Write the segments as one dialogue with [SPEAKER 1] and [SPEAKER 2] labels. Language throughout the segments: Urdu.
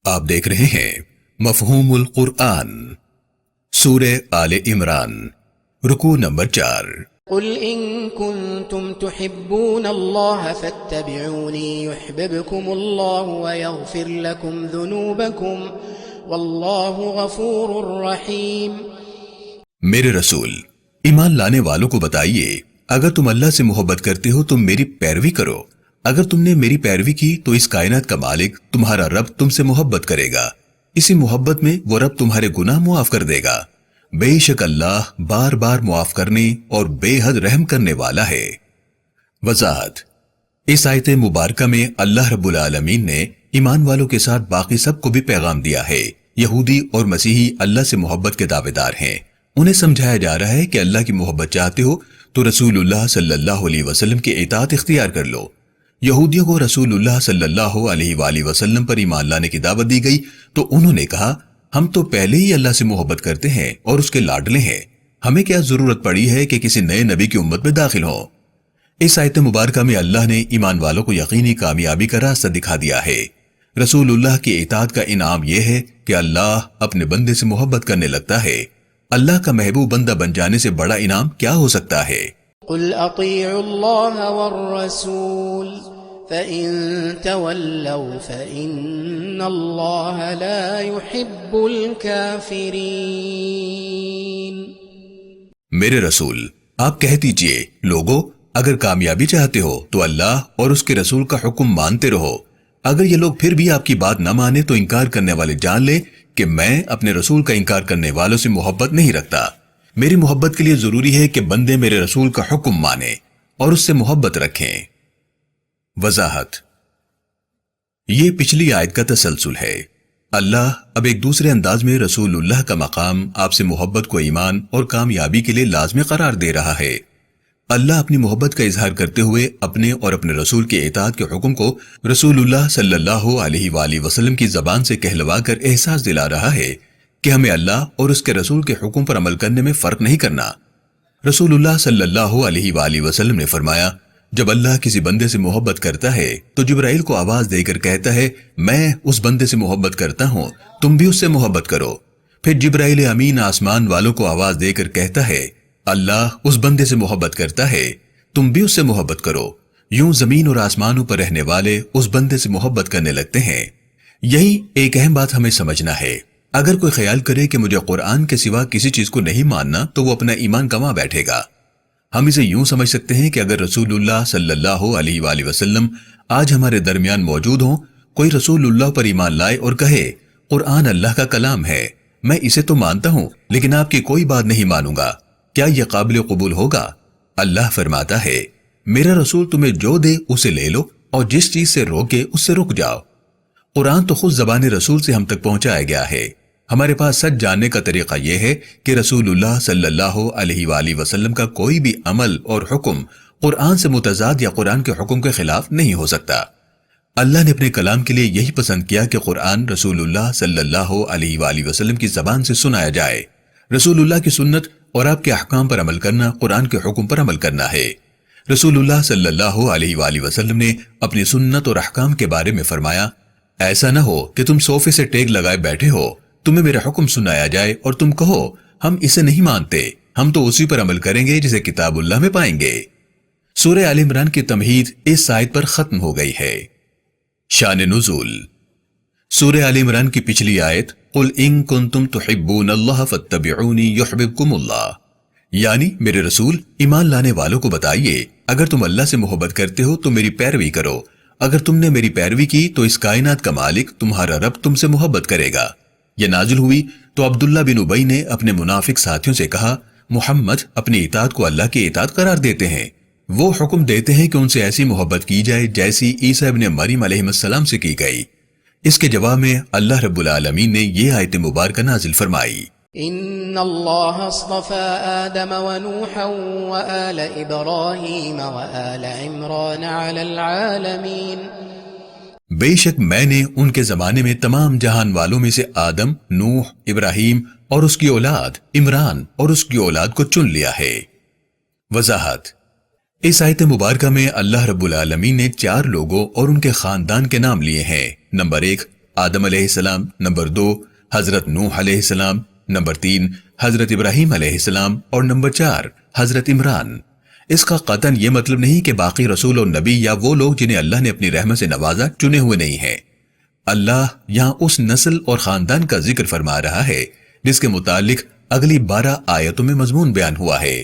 [SPEAKER 1] آپ دیکھ رہے ہیں مفہوم القرآن، سورہ آل عمران، رکوع نمبر 4۔
[SPEAKER 2] قل ان كنتم تحبون الله فاتبعوني يحببكم الله ويغفر لكم ذنوبكم والله غفور رحيم۔
[SPEAKER 1] میرے رسول، ایمان لانے والوں کو بتائیے، اگر تم اللہ سے محبت کرتے ہو تو میری پیروی کرو۔ اگر تم نے میری پیروی کی تو اس کائنات کا مالک تمہارا رب تم سے محبت کرے گا، اسی محبت میں وہ رب تمہارے گناہ معاف کر دے گا۔ بے شک اللہ بار بار معاف کرنے اور بے حد رحم کرنے والا ہے۔ وضاحت: اس آیت مبارکہ میں اللہ رب العالمین نے ایمان والوں کے ساتھ باقی سب کو بھی پیغام دیا ہے۔ یہودی اور مسیحی اللہ سے محبت کے دعوے دار ہیں، انہیں سمجھایا جا رہا ہے کہ اللہ کی محبت چاہتے ہو تو رسول اللہ صلی اللہ علیہ وسلم کی اطاعت اختیار کر لو۔ یہودیوں کو رسول اللہ صلی اللہ علیہ وآلہ وسلم پر ایمان لانے کی دعوت دی گئی تو انہوں نے کہا، ہم تو پہلے ہی اللہ سے محبت کرتے ہیں اور اس کے لاڈلے ہیں، ہمیں کیا ضرورت پڑی ہے کہ کسی نئے نبی کی امت میں داخل ہوں۔ اس آیت مبارکہ میں اللہ نے ایمان والوں کو یقینی کامیابی کا راستہ دکھا دیا ہے۔ رسول اللہ کی اطاعت کا انعام یہ ہے کہ اللہ اپنے بندے سے محبت کرنے لگتا ہے۔ اللہ کا محبوب بندہ بن جانے سے بڑا انعام کیا ہو سکتا ہے؟
[SPEAKER 2] قل اطیعوا اللہ والرسول فَإِن تَوَلَّوْا فَإِنَّ اللَّهَ لَا يُحِبُّ الْكَافِرِينَ۔
[SPEAKER 1] میرے رسول، آپ کہہ دیجئے، لوگو اگر کامیابی چاہتے ہو تو اللہ اور اس کے رسول کا حکم مانتے رہو۔ اگر یہ لوگ پھر بھی آپ کی بات نہ مانے تو انکار کرنے والے جان لے کہ میں اپنے رسول کا انکار کرنے والوں سے محبت نہیں رکھتا۔ میری محبت کے لیے ضروری ہے کہ بندے میرے رسول کا حکم مانے اور اس سے محبت رکھیں۔ وضاحت: یہ پچھلی آیت کا تسلسل ہے۔ اللہ اب ایک دوسرے انداز میں رسول اللہ کا مقام، آپ سے محبت کو ایمان اور کامیابی کے لیے لازمی قرار دے رہا ہے۔ اللہ اپنی محبت کا اظہار کرتے ہوئے اپنے اور اپنے رسول کے اطاعت کے حکم کو رسول اللہ صلی اللہ علیہ وآلہ وسلم کی زبان سے کہلوا کر احساس دلا رہا ہے کہ ہمیں اللہ اور اس کے رسول کے حکم پر عمل کرنے میں فرق نہیں کرنا۔ رسول اللہ صلی اللہ علیہ وآلہ وسلم نے فرمایا، جب اللہ کسی بندے سے محبت کرتا ہے تو جبرائیل کو آواز دے کر کہتا ہے، میں اس بندے سے محبت کرتا ہوں، تم بھی اس سے محبت کرو۔ پھر جبرائیل امین آسمان والوں کو آواز دے کر کہتا ہے، اللہ اس بندے سے محبت کرتا ہے، تم بھی اس سے محبت کرو۔ یوں زمین اور آسمانوں پر رہنے والے اس بندے سے محبت کرنے لگتے ہیں۔ یہی ایک اہم بات ہمیں سمجھنا ہے۔ اگر کوئی خیال کرے کہ مجھے قرآن کے سوا کسی چیز کو نہیں ماننا تو وہ اپنا ایمان گنوا بیٹھے گا۔ ہم اسے یوں سمجھ سکتے ہیں کہ اگر رسول اللہ صلی اللہ علیہ وآلہ وسلم آج ہمارے درمیان موجود ہوں، کوئی رسول اللہ پر ایمان لائے اور کہے، قرآن اللہ کا کلام ہے، میں اسے تو مانتا ہوں لیکن آپ کی کوئی بات نہیں مانوں گا، کیا یہ قابل قبول ہوگا؟ اللہ فرماتا ہے، میرا رسول تمہیں جو دے اسے لے لو اور جس چیز سے روکے اس سے رک جاؤ۔ قرآن تو خود زبان رسول سے ہم تک پہنچایا گیا ہے۔ ہمارے پاس سچ جاننے کا طریقہ یہ ہے کہ رسول اللہ صلی اللہ علیہ وآلہ وسلم کا کوئی بھی عمل اور حکم قرآن سے متضاد یا قرآن کے حکم کے خلاف نہیں ہو سکتا۔ اللہ نے اپنے کلام کے لیے یہی پسند کیا کہ قرآن رسول اللہ صلی اللہ علیہ وآلہ وسلم کی زبان سے سنایا جائے۔ رسول اللہ کی سنت اور آپ کے احکام پر عمل کرنا قرآن کے حکم پر عمل کرنا ہے۔ رسول اللہ صلی اللہ علیہ وآلہ وسلم نے اپنی سنت اور احکام کے بارے میں فرمایا، ایسا نہ ہو کہ تم صوفے سے ٹیک لگائے بیٹھے ہو، تمہیں میرا حکم سنایا جائے اور تم کہو ہم اسے نہیں مانتے، ہم تو اسی پر عمل کریں گے جسے کتاب اللہ میں پائیں گے۔ سورہ آل عمران کی تمہید اس آیت پر ختم ہو گئی ہے۔ شان نزول: سورہ آل عمران کی پچھلی آیت قل ان کنتم تحبون اللہ فاتبعونی یحببکم اللہ، یعنی میرے رسول ایمان لانے والوں کو بتائیے، اگر تم اللہ سے محبت کرتے ہو تو میری پیروی کرو، اگر تم نے میری پیروی کی تو اس کائنات کا مالک تمہارا رب تم سے محبت کرے گا۔ یہ نازل ہوئی تو عبداللہ بن ابی نے اپنے منافق ساتھیوں سے کہا، محمد اپنی اطاعت کو اللہ کی اطاعت قرار دیتے ہیں، وہ حکم دیتے ہیں کہ ان سے ایسی محبت کی جائے جیسی عیسیٰ ابن مریم علیہ السلام سے کی گئی۔ اس کے جواب میں اللہ رب العالمین نے یہ آیت مبارکہ نازل فرمائی،
[SPEAKER 2] ان اللہ اصطفى آدم ونوحا وآل ابراہیم وآل عمران علی العالمین۔
[SPEAKER 1] بے شک میں نے ان کے زمانے میں تمام جہان والوں میں سے آدم، نوح، ابراہیم اور اس کی اولاد عمران اور اس کی اولاد کو چن لیا ہے۔ وضاحت: اس آیت مبارکہ میں اللہ رب العالمین نے 4 لوگوں اور ان کے خاندان کے نام لیے ہیں۔ نمبر 1 آدم علیہ السلام، نمبر 2 حضرت نوح علیہ السلام، نمبر 3 حضرت ابراہیم علیہ السلام اور نمبر 4 حضرت عمران۔ اس کا قطعاً یہ مطلب نہیں کہ باقی رسول اور نبی یا وہ لوگ جنہیں اللہ نے اپنی رحمت سے نوازا چنے ہوئے نہیں ہیں۔ اللہ یہاں اس نسل اور خاندان کا ذکر فرما رہا ہے جس کے متعلق اگلی 12 آیتوں میں مضمون بیان ہوا ہے۔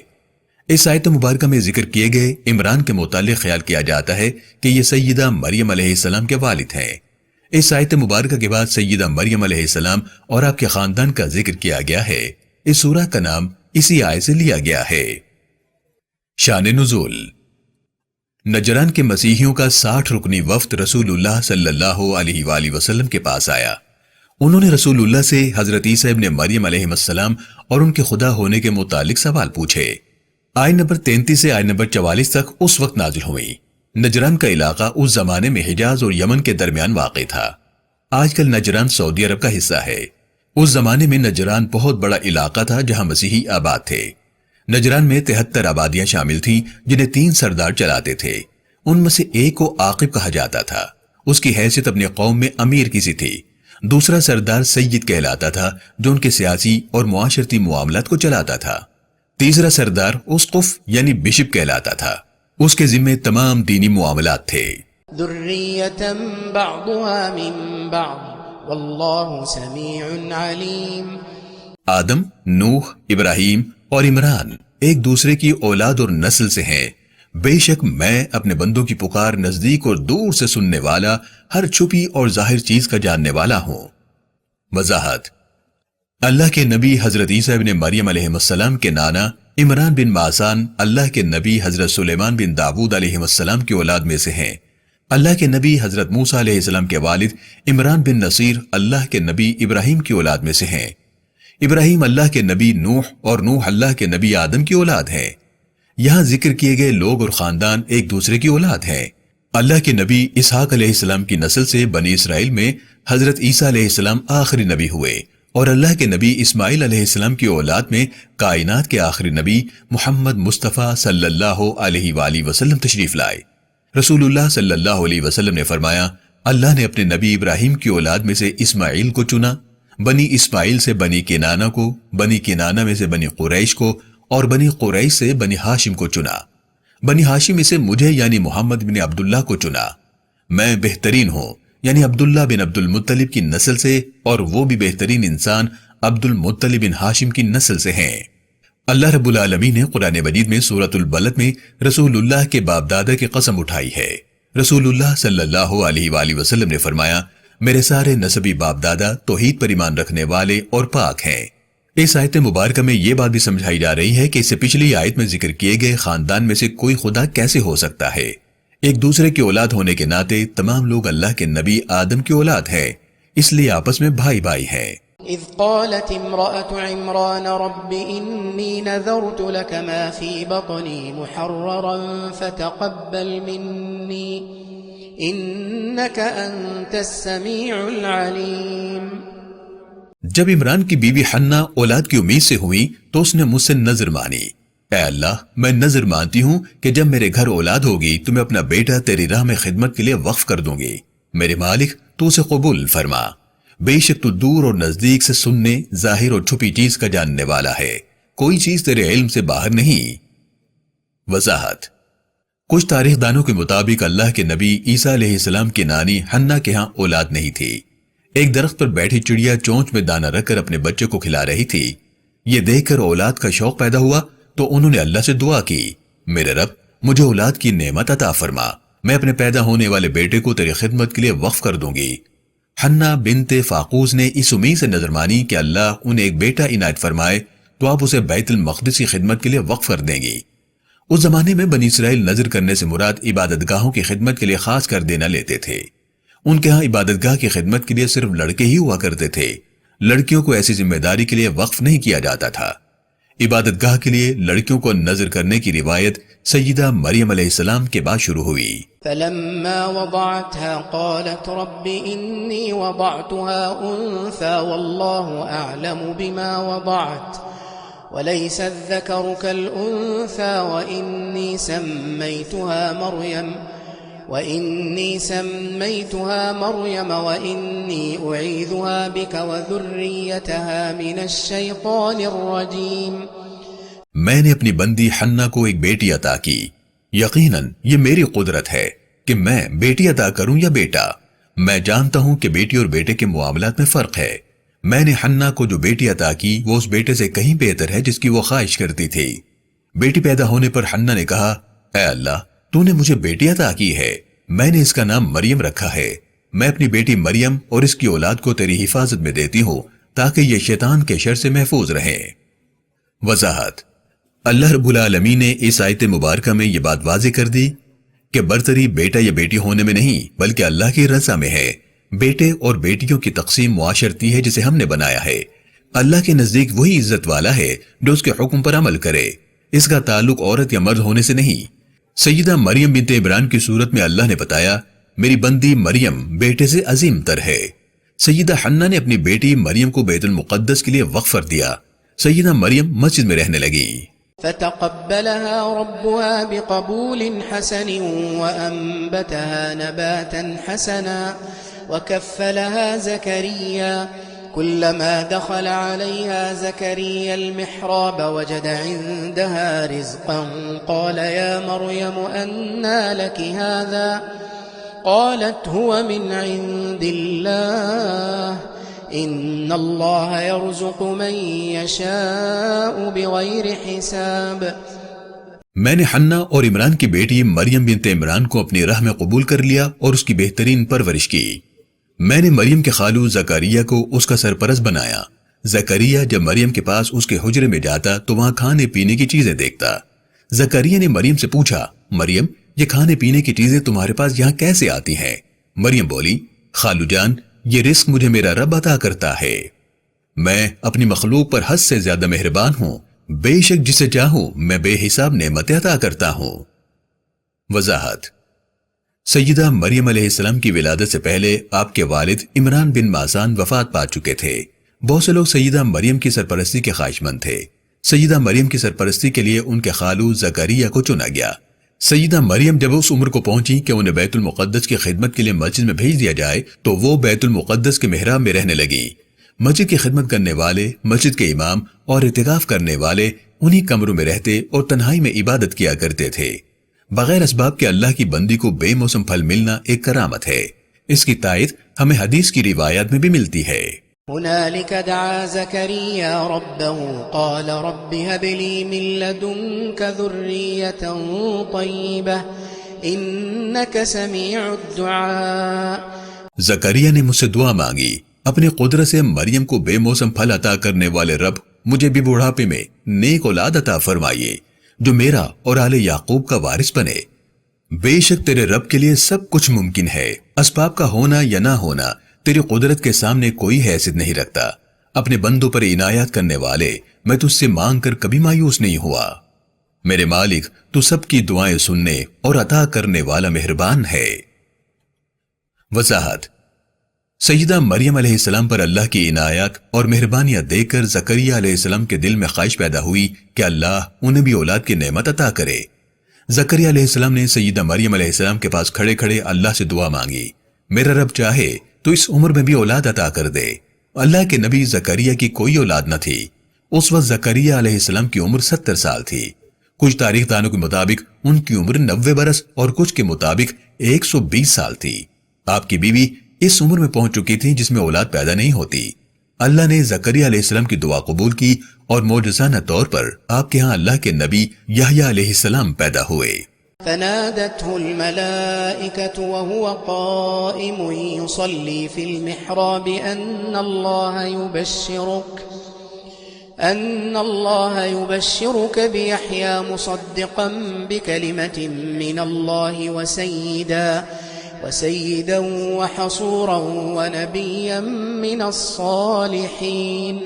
[SPEAKER 1] اس آیت مبارکہ میں ذکر کیے گئے عمران کے متعلق خیال کیا جاتا ہے کہ یہ سیدہ مریم علیہ السلام کے والد ہیں۔ اس آیت مبارکہ کے بعد سیدہ مریم علیہ السلام اور آپ کے خاندان کا ذکر کیا گیا ہے۔ اس سورہ کا نام اسی آیت سے لیا گیا ہے۔ شان نزول۔ نجران کے مسیحیوں کا 60 رکنی وفد رسول اللہ صلی اللہ علیہ وآلہ وسلم کے پاس آیا۔ انہوں نے رسول اللہ سے حضرت عیسیٰ ابن مریم علیہ السلام اور ان کے خدا ہونے کے متعلق سوال پوچھے۔ آیت نمبر 33 سے آیت نمبر 44 تک اس وقت نازل ہوئی۔ نجران کا علاقہ اس زمانے میں حجاز اور یمن کے درمیان واقع تھا۔ آج کل نجران سعودی عرب کا حصہ ہے۔ اس زمانے میں نجران بہت بڑا علاقہ تھا جہاں مسیحی آباد تھے۔ نجران میں 73 آبادیاں شامل تھیں جنہیں 3 سردار چلاتے تھے۔ ان میں سے ایک کو عاقب کہا جاتا تھا۔ اس کی حیثیت اپنی قوم میں امیر کی سی تھی۔ دوسرا سردار سید کہلاتا تھا جو ان کے سیاسی اور معاشرتی معاملات کو چلاتا تھا۔ تیسرا سردار اسقف یعنی بشپ کہلاتا تھا۔ اس کے ذمے تمام دینی معاملات تھے۔
[SPEAKER 2] ذریة بعضها من بعض واللہ سمیع علیم۔
[SPEAKER 1] آدم، نوح، ابراہیم اور عمران ایک دوسرے کی اولاد اور نسل سے ہیں۔ بے شک میں اپنے بندوں کی پکار نزدیک اور دور سے سننے والا، ہر چھپی اور ظاہر چیز کا جاننے والا ہوں۔ وضاحت۔ اللہ کے نبی حضرت عیسیٰ ابن مریم علیہ السلام کے نانا عمران بن معسان اللہ کے نبی حضرت سلیمان بن داود علیہ السلام کی اولاد میں سے ہیں۔ اللہ کے نبی حضرت موسیٰ علیہ السلام کے والد عمران بن نصیر اللہ کے نبی ابراہیم کی اولاد میں سے ہیں۔ ابراہیم اللہ کے نبی نوح اور نوح اللہ کے نبی آدم کی اولاد ہیں۔ یہاں ذکر کیے گئے لوگ اور خاندان ایک دوسرے کی اولاد ہیں۔ اللہ کے نبی اسحاق علیہ السلام کی نسل سے بنی اسرائیل میں حضرت عیسیٰ علیہ السلام آخری نبی ہوئے، اور اللہ کے نبی اسماعیل علیہ السلام کی اولاد میں کائنات کے آخری نبی محمد مصطفیٰ صلی اللہ علیہ وآلہ وسلم تشریف لائے۔ رسول اللہ صلی اللہ علیہ وسلم نے فرمایا، اللہ نے اپنے نبی ابراہیم کی اولاد میں سے اسماعیل کو چنا، بنی اسماعیل سے بنی کنانہ کو، بنی کنانہ میں سے بنی قریش کو، اور بنی قریش سے بنی ہاشم کو چنا۔ بنی ہاشم میں سے مجھے یعنی محمد بن عبداللہ کو چنا۔ میں بہترین ہوں یعنی عبداللہ بن عبد المطلب کی نسل سے، اور وہ بھی بہترین انسان عبد المطلب بن ہاشم کی نسل سے ہیں۔ اللہ رب العالمین نے قرآن مجید میں سورۃ البلد میں رسول اللہ کے باپ دادا کی قسم اٹھائی ہے۔ رسول اللہ صلی اللہ علیہ وآلہ وسلم نے فرمایا، میرے سارے نسبی باپ دادا توحید پر ایمان رکھنے والے اور پاک ہیں۔ اس آیت مبارکہ میں یہ بات بھی سمجھائی جا رہی ہے کہ اس سے پچھلی آیت میں ذکر کیے گئے خاندان میں سے کوئی خدا کیسے ہو سکتا ہے۔ ایک دوسرے کی اولاد ہونے کے ناطے تمام لوگ اللہ کے نبی آدم کی اولاد ہیں، اس لیے آپس میں بھائی بھائی ہیں۔
[SPEAKER 2] اذ قالت امرأة عمران رب انی نذرت لك ما في بطنی محررا فتقبل منی انك انت السمیع العلیم۔
[SPEAKER 1] جب عمران کی بیوی حنہ اولاد کی امید سے ہوئی تو اس نے مجھ سے نظر مانی، اے اللہ میں نظر مانتی ہوں کہ جب میرے گھر اولاد ہوگی تو میں اپنا بیٹا تیری راہ میں خدمت کے لیے وقف کر دوں گی۔ میرے مالک تو اسے قبول فرما، بے شک تو دور اور نزدیک سے سننے، ظاہر اور چھپی چیز کا جاننے والا ہے، کوئی چیز تیرے علم سے باہر نہیں۔ وضاحت۔ کچھ تاریخ دانوں کے مطابق اللہ کے نبی عیسیٰ علیہ السلام کی نانی حنہ کے ہاں اولاد نہیں تھی۔ ایک درخت پر بیٹھی چڑیا چونچ میں دانہ رکھ کر اپنے بچے کو کھلا رہی تھی۔ یہ دیکھ کر اولاد کا شوق پیدا ہوا تو انہوں نے اللہ سے دعا کی، میرے رب مجھے اولاد کی نعمت عطا فرما، میں اپنے پیدا ہونے والے بیٹے کو تیری خدمت کے لیے وقف کر دوں گی۔ حنہ بنت فاقوس نے اس امید سے نظر مانی کہ اللہ انہیں ایک بیٹا عنایت فرمائے تو آپ اسے بیت المقدس کی خدمت کے لیے وقف کر دیں گی۔ اس زمانے میں بنی اسرائیل نظر کرنے سے مراد عبادت گاہوں کی خدمت کے لیے خاص کر دینا لیتے تھے۔ ان کے ہاں عبادت گاہ کی خدمت کے لیے صرف لڑکے ہی ہوا کرتے تھے، لڑکیوں کو ایسی ذمہ داری کے لیے وقف نہیں کیا جاتا تھا۔ عبادت گاہ کے لیے لڑکیوں کو نظر کرنے کی روایت سیدہ مریم علیہ السلام کے بعد شروع ہوئی۔
[SPEAKER 2] فلما وضعتها قالت رب انی وضعتها انثى والله اعلم بما وضعت وليس الذكر كالانثى واني سميتها مريم وإني سميتها مريم وإني أعيذها بك وذريتها من الشيطان الرجيم۔
[SPEAKER 1] میں نے اپنی بندی حنا کو ایک بیٹی عطا کی، یقیناً یہ میری قدرت ہے کہ میں بیٹی عطا کروں یا بیٹا۔ میں جانتا ہوں کہ بیٹی اور بیٹے کے معاملات میں فرق ہے۔ میں نے حنا کو جو بیٹی عطا کی وہ اس بیٹے سے کہیں بہتر ہے جس کی وہ خواہش کرتی تھی۔ بیٹی پیدا ہونے پر حنا نے کہا، اے اللہ، تو نے مجھے بیٹی عطا کی ہے، میں نے اس کا نام مریم رکھا ہے۔ میں اپنی بیٹی مریم اور اس کی اولاد کو تیری حفاظت میں دیتی ہوں تاکہ یہ شیطان کے شر سے محفوظ رہیں۔ وضاحت: اللہ رب العالمین نے اس آیت مبارکہ میں یہ بات واضح کر دی کہ برتری بیٹا یا بیٹی ہونے میں نہیں بلکہ اللہ کی رضا میں ہے۔ بیٹے اور بیٹیوں کی تقسیم معاشرتی ہے جسے ہم نے بنایا ہے۔ اللہ کے نزدیک وہی عزت والا ہے جو اس کے حکم پر عمل کرے، اس کا تعلق عورت یا مرد ہونے سے نہیں۔ سیدہ مریم بنت عمران کی صورت میں اللہ نے بتایا، میری بندی مریم بیٹے سے عظیم تر ہے۔ سیدہ حنا نے اپنی بیٹی مریم کو بیت المقدس کے لیے وقف کر دیا۔ سیدہ مریم مسجد میں رہنے لگی۔
[SPEAKER 2] فتقبلها ربها بقبول حسن وأنبتها نباتا حسنا وكفلها زكريا كلما دخل عليها زكريا المحراب وجد عندها رزقا قال يا مريم أنى لك هذا قالت هو من عند الله ان اللہ یرزق من یشاء بغیر حساب۔
[SPEAKER 1] میں نے حنا اور عمران کی بیٹی مریم بنت عمران کو اپنی راہ میں قبول کر لیا اور اس کی بہترین پرورش کی۔ میں نے مریم کے خالو زکریا کو اس کا سرپرست بنایا۔ زکریا جب مریم کے پاس اس کے حجرے میں جاتا تو وہاں کھانے پینے کی چیزیں دیکھتا۔ زکریا نے مریم سے پوچھا، مریم، یہ کھانے پینے کی چیزیں تمہارے پاس یہاں کیسے آتی ہیں؟ مریم بولی، خالو جان، یہ رزق مجھے میرا رب عطا کرتا ہے۔ میں اپنی مخلوق پر حد سے زیادہ مہربان ہوں، بے شک جسے چاہوں میں بے حساب نعمتیں عطا کرتا ہوں۔ وضاحت: سیدہ مریم علیہ السلام کی ولادت سے پہلے آپ کے والد عمران بن مازان وفات پا چکے تھے۔ بہت سے لوگ سیدہ مریم کی سرپرستی کے خواہش مند تھے۔ سیدہ مریم کی سرپرستی کے لیے ان کے خالو زکریا کو چنا گیا۔ سیدہ مریم جب اس عمر کو پہنچی کہ انہیں بیت المقدس کی خدمت کے لیے مسجد میں بھیج دیا جائے تو وہ بیت المقدس کے محراب میں رہنے لگی۔ مسجد کی خدمت کرنے والے، مسجد کے امام اور اعتکاف کرنے والے انہی کمروں میں رہتے اور تنہائی میں عبادت کیا کرتے تھے۔ بغیر اسباب کے اللہ کی بندی کو بے موسم پھل ملنا ایک کرامت ہے۔ اس کی تائید ہمیں حدیث کی روایات میں بھی ملتی ہے۔
[SPEAKER 2] هنالك دعا زكريا ربه قال رب هب لي من لدنك ذرية طيبة إنك سميع الدعاء۔
[SPEAKER 1] زکریا نے مجھ سے دعا مانگی، اپنی قدرت سے مریم کو بے موسم پھل عطا کرنے والے رب مجھے بھی بڑھاپے میں نیک اولاد عطا فرمائیے جو میرا اور آل یعقوب کا وارث بنے۔ بے شک تیرے رب کے لیے سب کچھ ممکن ہے، اسباب کا ہونا یا نہ ہونا تیری قدرت کے سامنے کوئی حیثیت نہیں رکھتا۔ اپنے بندوں پر عنایات کرنے والے میں تجھ سے مانگ کر کبھی مایوس نہیں ہوا۔ میرے مالک تو سب کی دعائیں سننے اور عطا کرنے والا مہربان ہے۔ وضاحت: سیدہ مریم علیہ السلام پر اللہ کی عنایات اور مہربانیاں دیکھ کر زکریا علیہ السلام کے دل میں خواہش پیدا ہوئی کہ اللہ انہیں بھی اولاد کی نعمت عطا کرے۔ زکریا علیہ السلام نے سیدہ مریم علیہ السلام کے پاس کھڑے کھڑے اللہ سے دعا مانگی، میرا رب چاہے تو اس عمر میں بھی اولاد عطا کر دے۔ اللہ کے نبی زکریا کی کوئی اولاد نہ تھی۔ اس وقت زکریا علیہ السلام کی عمر 70 سال تھی۔ کچھ تاریخ دانوں کے مطابق ان کی عمر 90 برس اور کچھ کے مطابق 120 سال تھی۔ آپ کی بیوی اس عمر میں پہنچ چکی تھی جس میں اولاد پیدا نہیں ہوتی۔ اللہ نے زکریا علیہ السلام کی دعا قبول کی اور معجزانہ طور پر آپ کے ہاں اللہ کے نبی یحییٰ علیہ السلام پیدا ہوئے۔
[SPEAKER 2] فنادته الملائكة وهو قائم يصلي في المحراب أن الله يبشرك بيحيى مصدقا بكلمة من الله وسيدا وحصورا ونبيا من الصالحين۔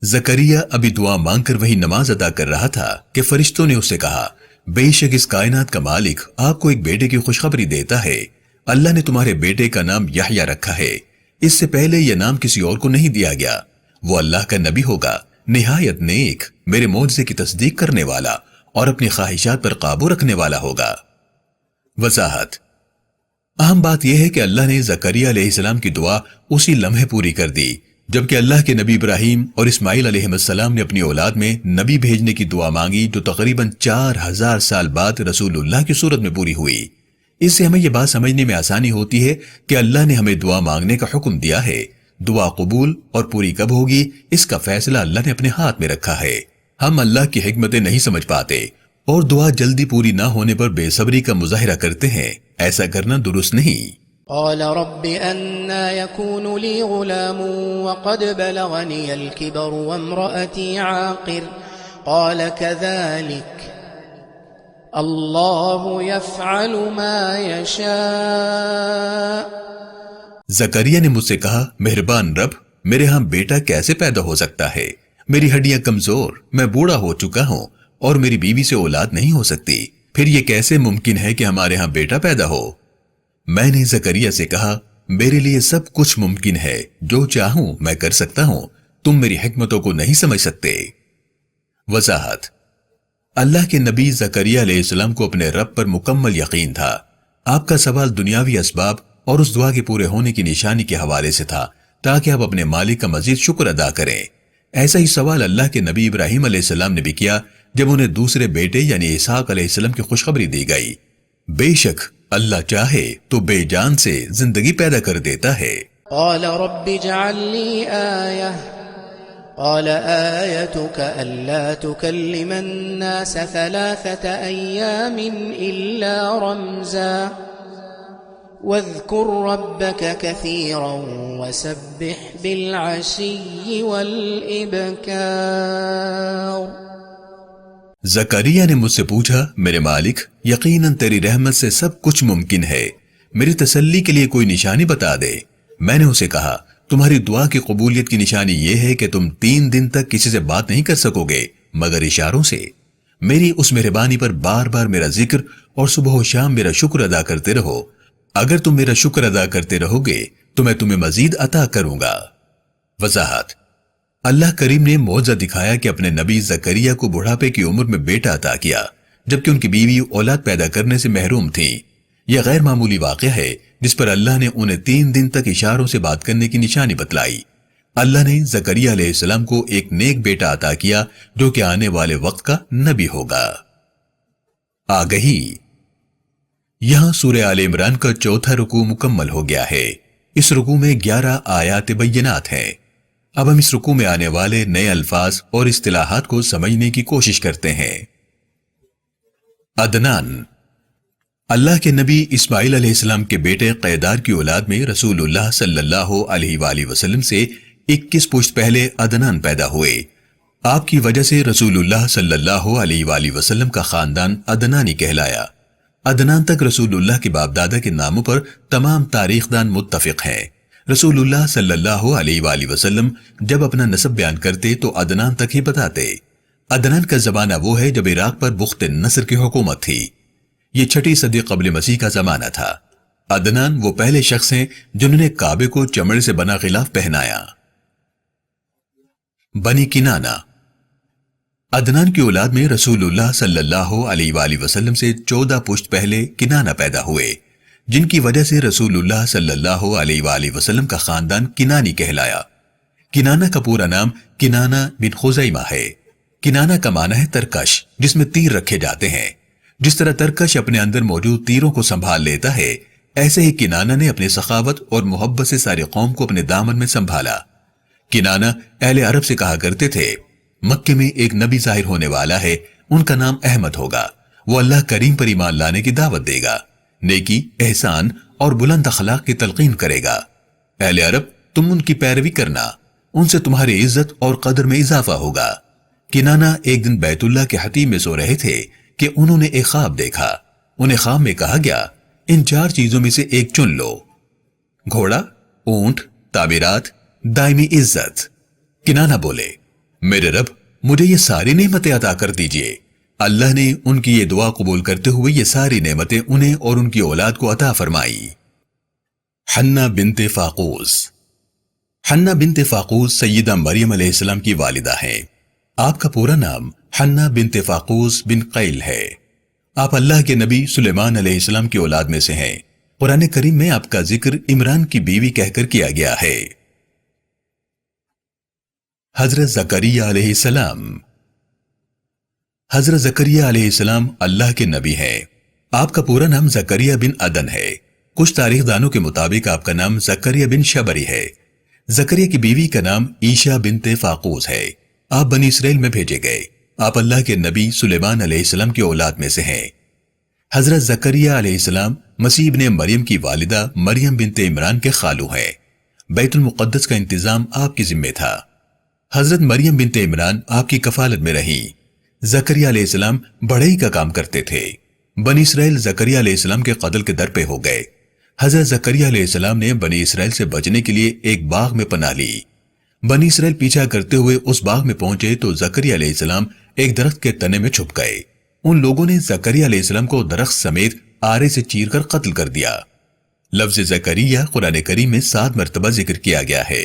[SPEAKER 1] زکریا ابھی دعا مانگ کر وہی نماز ادا کر رہا تھا کہ فرشتوں نے اس سے کہا، بے شک اس کائنات کا مالک آپ کو ایک بیٹے کی خوشخبری دیتا ہے۔ اللہ نے تمہارے بیٹے کا نام یحییٰ رکھا ہے۔ اس سے پہلے یہ نام کسی اور کو نہیں دیا گیا۔ وہ اللہ کا نبی ہوگا، نہایت نیک، میرے معجزے کی تصدیق کرنے والا اور اپنی خواہشات پر قابو رکھنے والا ہوگا۔ وضاحت: اہم بات یہ ہے کہ اللہ نے زکریا علیہ السلام کی دعا اسی لمحے پوری کر دی جبکہ اللہ کے نبی ابراہیم اور اسماعیل علیہ السلام نے اپنی اولاد میں نبی بھیجنے کی دعا مانگی جو تقریباً 4000 سال بعد رسول اللہ کی صورت میں پوری ہوئی۔ اس سے ہمیں یہ بات سمجھنے میں آسانی ہوتی ہے کہ اللہ نے ہمیں دعا مانگنے کا حکم دیا ہے، دعا قبول اور پوری کب ہوگی اس کا فیصلہ اللہ نے اپنے ہاتھ میں رکھا ہے۔ ہم اللہ کی حکمتیں نہیں سمجھ پاتے اور دعا جلدی پوری نہ ہونے پر بے صبری کا مظاہرہ کرتے ہیں، ایسا کرنا درست نہیں۔
[SPEAKER 2] قال رب أنا يكون لي غلام وقد بلغني الكبر وامرأتي عاقر قال كذلك الله يفعل ما يشاء۔
[SPEAKER 1] زکریا نے مجھ سے کہا، مہربان رب، میرے ہاں بیٹا کیسے پیدا ہو سکتا ہے؟ میری ہڈیاں کمزور، میں بوڑھا ہو چکا ہوں اور میری بیوی سے اولاد نہیں ہو سکتی، پھر یہ کیسے ممکن ہے کہ ہمارے ہاں بیٹا پیدا ہو؟ میں نے زکریا سے کہا، میرے لیے سب کچھ ممکن ہے، جو چاہوں میں کر سکتا ہوں، تم میری حکمتوں کو نہیں سمجھ سکتے۔ وضاحت: اللہ کے نبی زکریا علیہ السلام کو اپنے رب پر مکمل یقین تھا۔ آپ کا سوال دنیاوی اسباب اور اس دعا کے پورے ہونے کی نشانی کے حوالے سے تھا تاکہ آپ اپنے مالک کا مزید شکر ادا کریں۔ ایسا ہی سوال اللہ کے نبی ابراہیم علیہ السلام نے بھی کیا جب انہیں دوسرے بیٹے یعنی اسحاق علیہ السلام کی خوشخبری دی گئی۔ بے شک اللہ چاہے تو بے جان سے زندگی پیدا کر دیتا ہے۔
[SPEAKER 2] قال رب اجعل لي آية قال آيتك ألا تكلم الناس 3 أيام إلا رمزا واذكر ربك كثيرا وسبح بالعشي والإبكار۔
[SPEAKER 1] زکریا نے مجھ سے پوچھا، میرے مالک، یقیناً تیری رحمت سے سب کچھ ممکن ہے، میری تسلی کے لیے کوئی نشانی بتا دے۔ میں نے اسے کہا، تمہاری دعا کی قبولیت کی نشانی یہ ہے کہ تم 3 دن تک کسی سے بات نہیں کر سکو گے مگر اشاروں سے۔ میری اس مہربانی پر بار بار میرا ذکر اور صبح و شام میرا شکر ادا کرتے رہو۔ اگر تم میرا شکر ادا کرتے رہو گے تو میں تمہیں مزید عطا کروں گا۔ وضاحت: اللہ کریم نے معجزہ دکھایا کہ اپنے نبی زکریا کو بڑھاپے کی عمر میں بیٹا عطا کیا جبکہ ان کی بیوی اولاد پیدا کرنے سے محروم تھی۔ یہ غیر معمولی واقعہ ہے جس پر اللہ نے انہیں 3 دن تک اشاروں سے بات کرنے کی نشانی بتلائی۔ اللہ نے زکریا علیہ السلام کو ایک نیک بیٹا عطا کیا جو کہ آنے والے وقت کا نبی ہوگا۔ آگہی: یہاں سورہ آل عمران کا 4تھا رکوع مکمل ہو گیا ہے۔ اس رکوع میں 11 آیات بینات ہیں۔ اب ہم اس رکوع میں آنے والے نئے الفاظ اور اصطلاحات کو سمجھنے کی کوشش کرتے ہیں۔ عدنان: اللہ کے نبی اسماعیل علیہ السلام کے بیٹے قیدار کی اولاد میں رسول اللہ صلی اللہ علیہ وآلہ وسلم سے 21 پشت پہلے عدنان پیدا ہوئے۔ آپ کی وجہ سے رسول اللہ صلی اللہ علیہ وآلہ وسلم کا خاندان عدنانی کہلایا۔ عدنان تک رسول اللہ کے باپ دادا کے ناموں پر تمام تاریخ دان متفق ہیں۔ رسول اللہ صلی اللہ علیہ وآلہ وسلم جب اپنا نسب بیان کرتے تو عدنان تک ہی بتاتے۔ عدنان کا زمانہ وہ ہے جب عراق پر بخت نصر کی حکومت تھی۔ یہ 6 صدی قبل مسیح کا زمانہ تھا۔ عدنان وہ پہلے شخص ہیں جنہوں نے کعبے کو چمڑے سے بنا غلاف پہنایا۔ بنی کنانہ: عدنان کی اولاد میں رسول اللہ صلی اللہ علیہ وآلہ وسلم سے 14 پشت پہلے کنانہ پیدا ہوئے جن کی وجہ سے رسول اللہ صلی اللہ علیہ وآلہ وسلم کا خاندان کنانی کہلایا۔ کنانہ کا پورا نام کنانہ بن خزیمہ ہے۔ کنانہ کا معنی ہے ترکش جس میں تیر رکھے جاتے ہیں۔ جس طرح ترکش اپنے اندر موجود تیروں کو سنبھال لیتا ہے، ایسے ہی کنانہ نے اپنی سخاوت اور محبت سے ساری قوم کو اپنے دامن میں سنبھالا۔ کنانہ اہل عرب سے کہا کرتے تھے، مکے میں ایک نبی ظاہر ہونے والا ہے، ان کا نام احمد ہوگا، وہ اللہ کریم پر ایمان لانے کی دعوت دے گا، نیکی، احسان اور بلند اخلاق کی تلقین کرے گا۔ اہل عرب، تم ان کی پیروی کرنا، ان سے تمہاری عزت اور قدر میں اضافہ ہوگا۔ کنانہ ایک دن بیت اللہ کے حتیم میں سو رہے تھے کہ انہوں نے ایک خواب دیکھا۔ انہیں خواب میں کہا گیا، ان 4 چیزوں میں سے ایک چن لو: گھوڑا، اونٹ، تعمیرات، دائمی عزت۔ کنانہ بولے، میرے رب، مجھے یہ ساری نعمتیں عطا کر دیجئے۔ اللہ نے ان کی یہ دعا قبول کرتے ہوئے یہ ساری نعمتیں انہیں اور ان کی اولاد کو عطا فرمائی۔ حنہ بنت فاقوس: حنہ بنت فاقوس سیدہ مریم علیہ السلام کی والدہ ہیں۔ آپ کا پورا نام حنہ بنت فاقوس بن قیل ہے۔ آپ اللہ کے نبی سلیمان علیہ السلام کی اولاد میں سے ہیں۔ قرآن کریم میں آپ کا ذکر عمران کی بیوی کہہ کر کیا گیا ہے۔ حضرت زکریا علیہ السلام۔ حضرت زکریا علیہ السلام اللہ کے نبی ہیں۔ آپ کا پورا نام زکریا بن عدن ہے۔ کچھ تاریخ دانوں کے مطابق آپ کا نام زکریا بن شبری ہے۔ زکریا کی بیوی کا نام عیشا بنت فاقوس ہے۔ آپ بنی اسرائیل میں بھیجے گئے۔ آپ اللہ کے نبی سلیمان علیہ السلام کی اولاد میں سے ہیں۔ حضرت زکریا علیہ السلام مسیح ابن مریم کی والدہ مریم بنت عمران کے خالو ہیں۔ بیت المقدس کا انتظام آپ کی ذمہ تھا۔ حضرت مریم بنت عمران آپ کی کفالت میں رہی۔ زکریا علیہ السلام بڑھئی کا کام کرتے تھے۔ بنی اسرائیل زکریا علیہ السلام کے قتل کے در پہ ہو گئے۔ حضرت زکریا علیہ السلام نے بنی اسرائیل سے بچنے کے لیے ایک باغ میں پناہ لی۔ بنی اسرائیل پیچھا کرتے ہوئے اس باغ میں پہنچے تو زکریا علیہ السلام ایک درخت کے تنے میں چھپ گئے۔ ان لوگوں نے زکریا علیہ السلام کو درخت سمیت آرے سے چیر کر قتل کر دیا۔ لفظ زکریا قرآن کریم میں 7 مرتبہ ذکر کیا گیا ہے۔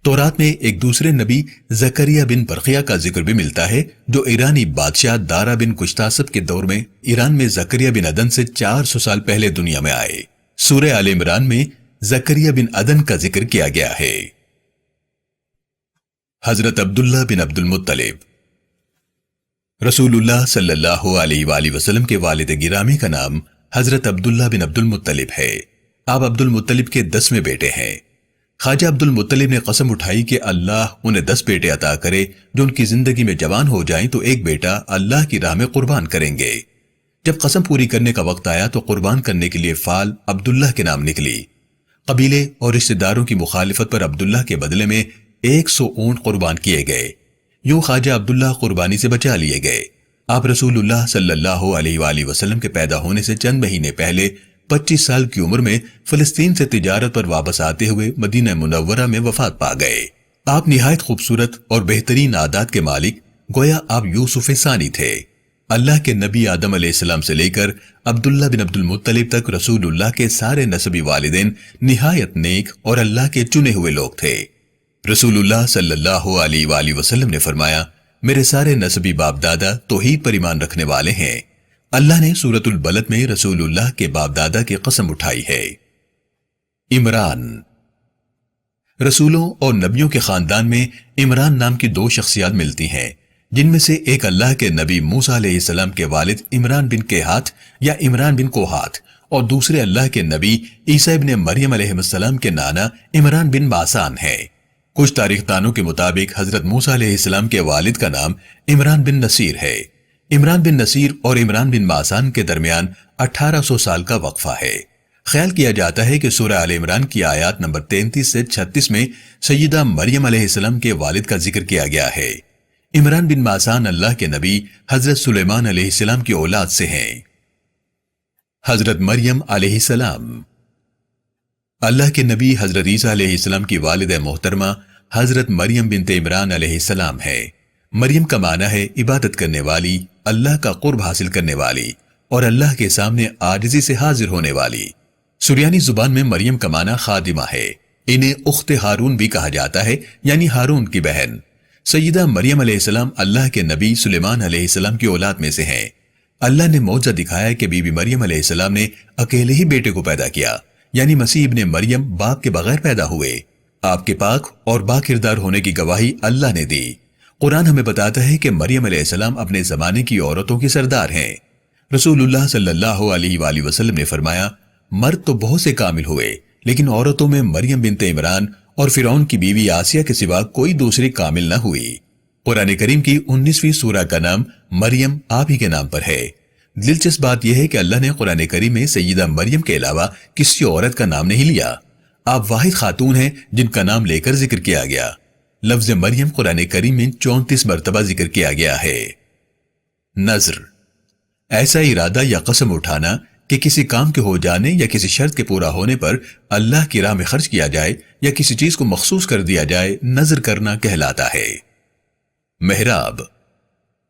[SPEAKER 1] تورات میں ایک دوسرے نبی زکریا بن برقیہ کا ذکر بھی ملتا ہے جو ایرانی بادشاہ دارا بن کشتاسب کے دور میں ایران میں زکریا بن عدن سے 400 سال پہلے دنیا میں آئے۔ سورہ آل عمران میں زکریا بن عدن کا ذکر کیا گیا ہے۔ حضرت عبداللہ بن عبد المطلب۔ رسول اللہ صلی اللہ علیہ وآلہ وسلم کے والد گرامی کا نام حضرت عبداللہ بن عبد المطلب ہے۔ آپ عبد المطلب کے 10ویں بیٹے ہیں۔ خواجہ عبد المطلب نے قسم اٹھائی کہ اللہ انہیں 10 بیٹے عطا کرے جو ان کی زندگی میں جوان ہو جائیں تو ایک بیٹا اللہ کی راہ میں قربان کریں گے۔ جب قسم پوری کرنے کا وقت آیا تو قربان کرنے کے لیے فال عبداللہ کے نام نکلی۔ قبیلے اور رشتہ داروں کی مخالفت پر عبداللہ کے بدلے میں 100 اونٹ قربان کیے گئے۔ یوں خواجہ عبداللہ قربانی سے بچا لیے گئے۔ آپ رسول اللہ صلی اللہ علیہ وآلہ وسلم کے پیدا ہونے سے چند مہینے پہلے 25 سال کی عمر میں فلسطین سے تجارت پر واپس آتے ہوئے مدینہ منورہ میں وفات پا گئے۔ آپ نہایت خوبصورت اور بہترین عادات کے مالک، گویا آپ یوسف ثانی تھے۔ اللہ کے نبی آدم علیہ السلام سے لے کر عبداللہ بن عبد المطلب تک رسول اللہ کے سارے نسبی والدین نہایت نیک اور اللہ کے چنے ہوئے لوگ تھے۔ رسول اللہ صلی اللہ علیہ وآلہ وسلم نے فرمایا، میرے سارے نسبی باپ دادا توحید پر ایمان رکھنے والے ہیں۔ اللہ نے سورۃ البلد میں رسول اللہ کے باپ دادا کی قسم اٹھائی ہے۔ عمران۔ رسولوں اور نبیوں کے خاندان میں عمران نام کی 2 شخصیات ملتی ہیں، جن میں سے ایک اللہ کے نبی موسیٰ علیہ السلام کے والد عمران بن کیہات یا عمران بن کوہات، اور دوسرے اللہ کے نبی عیسیٰ ابن مریم علیہ السلام کے نانا عمران بن باسان ہیں۔ کچھ تاریخ دانوں کے مطابق حضرت موسیٰ علیہ السلام کے والد کا نام عمران بن نصیر ہے۔ عمران بن نصیر اور عمران بن باسان کے درمیان 1800 سال کا وقفہ ہے۔ خیال کیا جاتا ہے کہ سورہ آل عمران کی آیات نمبر 33 سے 36 میں سیدہ مریم علیہ السلام کے والد کا ذکر کیا گیا ہے۔ عمران بن باسان اللہ کے نبی حضرت سلیمان علیہ السلام کی اولاد سے ہیں۔ حضرت مریم علیہ السلام۔ اللہ کے نبی حضرت عیسیٰ علیہ السلام کی والدہ محترمہ حضرت مریم بنت عمران علیہ السلام ہے۔ مریم کا معنی ہے عبادت کرنے والی، اللہ کا قرب حاصل کرنے والی اور اللہ کے سامنے عاجزی سے حاضر ہونے والی۔ سریانی زبان میں مریم کا معنی خادمہ ہے۔ انہیں اخت ہارون بھی کہا جاتا ہے، یعنی ہارون کی بہن۔ سیدہ مریم علیہ السلام اللہ کے نبی سلیمان علیہ السلام کی اولاد میں سے ہیں۔ اللہ نے معجزہ دکھایا کہ بی بی مریم علیہ السلام نے اکیلے ہی بیٹے کو پیدا کیا، یعنی مسیح ابن مریم باپ کے بغیر پیدا ہوئے۔ آپ کے پاک اور با کردار ہونے کی گواہی اللہ نے دی۔ قرآن ہمیں بتاتا ہے کہ مریم علیہ السلام اپنے زمانے کی عورتوں کی سردار ہیں۔ رسول اللہ صلی اللہ علیہ وآلہ وسلم نے فرمایا، مرد تو بہت سے کامل ہوئے، لیکن عورتوں میں مریم بنت عمران اور فرعون کی بیوی آسیہ کے سوا کوئی دوسری کامل نہ ہوئی۔ قرآن کریم کی 19ویں سورہ کا نام مریم آپ ہی کے نام پر ہے۔ دلچسپ بات یہ ہے کہ اللہ نے قرآن کریم میں سیدہ مریم کے علاوہ کسی عورت کا نام نہیں لیا۔ آپ واحد خاتون ہیں جن کا نام لے کر ذکر کیا گیا۔ لفظ مریم قرآن کریم میں 34 مرتبہ ذکر کیا گیا ہے۔ نذر، ایسا ارادہ یا قسم اٹھانا کہ کسی کام کے ہو جانے یا کسی شرط کے پورا ہونے پر اللہ کی راہ میں خرچ کیا جائے یا کسی چیز کو مخصوص کر دیا جائے، نذر کرنا کہلاتا ہے۔ محراب،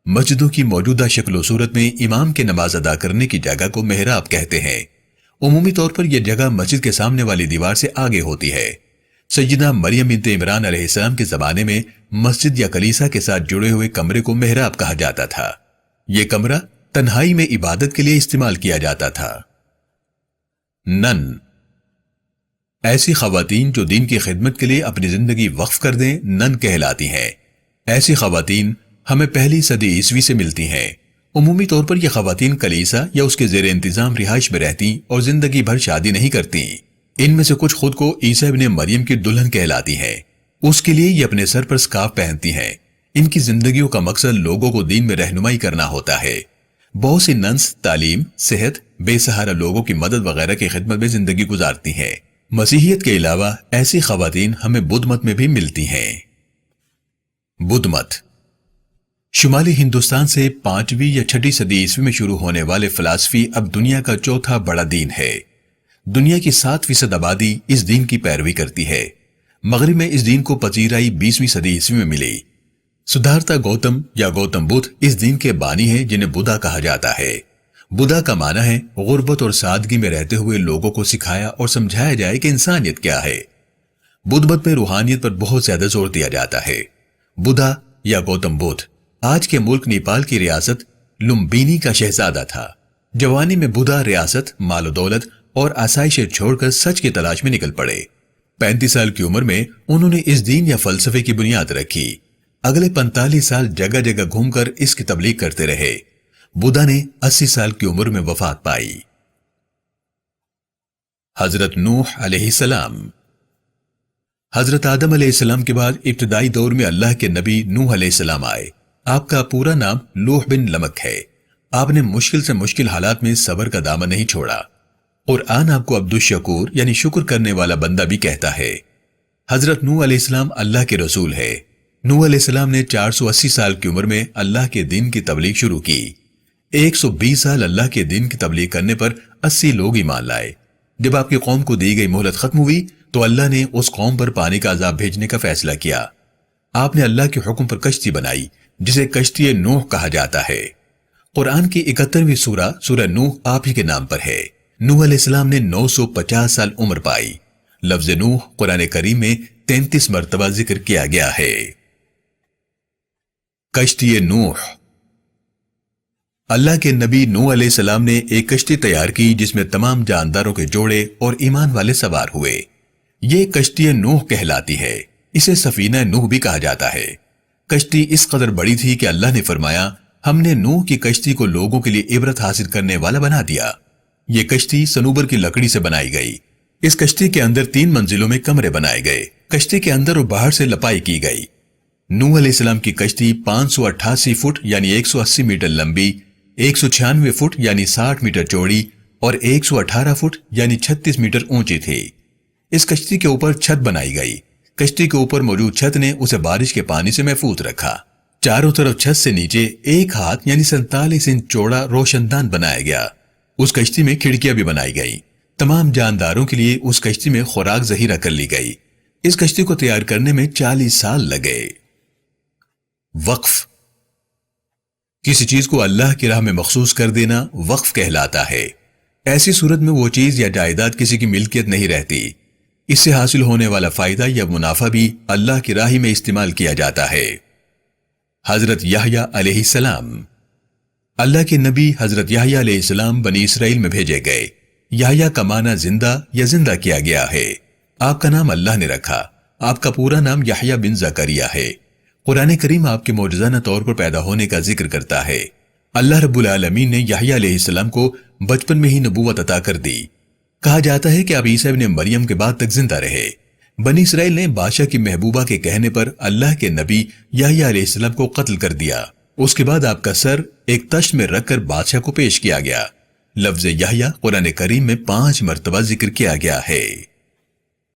[SPEAKER 1] مسجدوں کی موجودہ شکل و صورت میں امام کے نماز ادا کرنے کی جگہ کو محراب کہتے ہیں۔ عمومی طور پر یہ جگہ مسجد کے سامنے والی دیوار سے آگے ہوتی ہے۔ سیدہ مریم بنت عمران علیہ السلام کے زمانے میں مسجد یا کلیسا کے ساتھ جڑے ہوئے کمرے کو محراب کہا جاتا تھا۔ یہ کمرہ تنہائی میں عبادت کے لیے استعمال کیا جاتا تھا۔ نن، ایسی خواتین جو دین کی خدمت کے لیے اپنی زندگی وقف کر دیں نن کہلاتی ہیں۔ ایسی خواتین ہمیں پہلی صدی عیسوی سے ملتی ہیں۔ عمومی طور پر یہ خواتین کلیسا یا اس کے زیر انتظام رہائش میں رہتی اور زندگی بھر شادی نہیں کرتی۔ ان میں سے کچھ خود کو عیسیٰ ابن مریم کی دلہن کہلاتی ہیں۔ اس کے لیے یہ اپنے سر پر سکارف پہنتی ہیں۔ ان کی زندگیوں کا مقصد لوگوں کو دین میں رہنمائی کرنا ہوتا ہے۔ بہت سی ننس تعلیم، صحت، بے سہارا لوگوں کی مدد وغیرہ کی خدمت میں زندگی گزارتی ہیں۔ مسیحیت کے علاوہ ایسی خواتین ہمیں بدھ مت میں بھی ملتی ہیں۔ بدھ مت شمالی ہندوستان سے 5ویں یا 6ٹھی صدی عیسوی میں شروع ہونے والے فلسفی اب دنیا کا چوتھا بڑا دین ہے۔ دنیا کی 7% آبادی اس دین کی پیروی کرتی ہے۔ مغرب میں اس دین کو پذیرائی 20ویں صدی عیسوی میں ملی۔ سدھارتا گوتم یا گوتم بدھ اس دین کے بانی ہیں جنہیں بدھا کہا جاتا ہے۔ بدھا کا معنی ہے غربت اور سادگی میں رہتے ہوئے لوگوں کو سکھایا اور سمجھایا جائے کہ انسانیت کیا ہے۔ بدھ مت میں روحانیت پر بہت زیادہ زور دیا جاتا ہے۔ بدھا یا گوتم بدھ آج کے ملک نیپال کی ریاست لمبینی کا شہزادہ تھا۔ جوانی میں بدھا ریاست، مال و دولت اور آسائشیں چھوڑ کر سچ کی تلاش میں نکل پڑے۔ 35 سال کی عمر میں انہوں نے اس دین یا فلسفے کی بنیاد رکھی۔ اگلے 45 سال جگہ جگہ گھوم کر اس کی تبلیغ کرتے رہے۔ بدھا نے 80 سال کی عمر میں وفات پائی۔ حضرت نوح علیہ السلام حضرت آدم علیہ السلام کے بعد ابتدائی دور میں اللہ کے نبی نوح علیہ السلام آئے۔ آپ کا پورا نام لوح بن لمک ہے۔ آپ نے مشکل سے مشکل حالات میں صبر کا دامن نہیں چھوڑا۔ قرآن آپ کو عبد الشکور یعنی شکر کرنے والا بندہ بھی کہتا ہے۔ حضرت نوح علیہ السلام اللہ کے رسول ہے۔ نوح علیہ السلام نے 480 سال کی عمر میں اللہ کے دین کی تبلیغ شروع کی۔ 120 سال اللہ کے دین کی تبلیغ کرنے پر 80 لوگ ایمان لائے۔ جب آپ کی قوم کو دی گئی مہلت ختم ہوئی تو اللہ نے اس قوم پر پانی کا عذاب بھیجنے کا فیصلہ کیا۔ آپ نے اللہ کے حکم پر کشتی بنائی جسے کشتی نوح کہا جاتا ہے۔ قرآن کی 71ویں سورہ نوح آپ ہی کے نام پر ہے۔ نوح علیہ السلام نے 950 سال عمر پائی۔ لفظ نوح قرآن کریم میں 33 مرتبہ ذکر کیا گیا ہے۔ کشتی نوح اللہ کے نبی نوح علیہ السلام نے ایک کشتی تیار کی جس میں تمام جانداروں کے جوڑے اور ایمان والے سوار ہوئے۔ یہ کشتی نوح کہلاتی ہے۔ اسے سفینہ نوح بھی کہا جاتا ہے۔ کشتی اس قدر بڑی تھی کہ اللہ نے فرمایا، ہم نے نوح کی کشتی کو لوگوں کے لیے عبرت حاصل کرنے والا بنا دیا۔ یہ کشتی صنوبر کی لکڑی سے بنائی گئی۔ اس کشتی کے اندر 3 منزلوں میں کمرے بنائے گئے۔ کشتی کے اندر اور باہر سے لپائی کی گئی۔ نوح علیہ السلام کی کشتی 588 فٹ یعنی 180 میٹر لمبی، 196 فٹ یعنی 60 میٹر چوڑی اور 118 فٹ یعنی 36 میٹر اونچی تھی۔ اس کشتی کے اوپر چھت بنائی گئی۔ کشتی کے اوپر موجود چھت نے اسے بارش کے پانی سے محفوظ رکھا۔ چاروں طرف چھت سے نیچے 1 ہاتھ یعنی 47 انچ چوڑا روشن دان بنایا گیا۔ اس کشتی میں کھڑکیاں بھی بنائی گئی۔ تمام جانداروں کے لیے اس کشتی میں خوراک ذخیرہ کر لی گئی۔ اس کشتی کو تیار کرنے میں 40 سال لگے۔ وقف کسی چیز کو اللہ کی راہ میں مخصوص کر دینا وقف کہلاتا ہے۔ ایسی صورت میں وہ چیز یا جائیداد کسی کی ملکیت نہیں رہتی۔ اس سے حاصل ہونے والا فائدہ یا منافع بھی اللہ کی راہ میں استعمال کیا جاتا ہے۔ حضرت یحییٰ علیہ السلام اللہ کے نبی حضرت یحییٰ علیہ السلام بنی اسرائیل میں بھیجے گئے۔ یحییٰ کا معنی زندہ یا زندہ کیا گیا ہے۔ آپ کا نام اللہ نے رکھا۔ آپ کا پورا نام یحییٰ بن زکریا ہے۔ قرآن کریم آپ کے معجزانہ طور پر پیدا ہونے کا ذکر کرتا ہے۔ اللہ رب العالمین نے یحییٰ علیہ السلام کو بچپن میں ہی نبوت عطا کر دی۔ کہا جاتا ہے کہ آپ عیسیٰ ابن مریم کے بعد تک زندہ رہے۔ بنی اسرائیل نے بادشاہ کی محبوبہ کے کہنے پر اللہ کے نبی یحییٰ علیہ السلام کو قتل کر دیا۔ اس کے بعد آپ کا سر ایک تشت میں رکھ کر بادشاہ کو پیش کیا گیا۔ لفظ یحییٰ قرآن کریم میں 5 مرتبہ ذکر کیا گیا ہے۔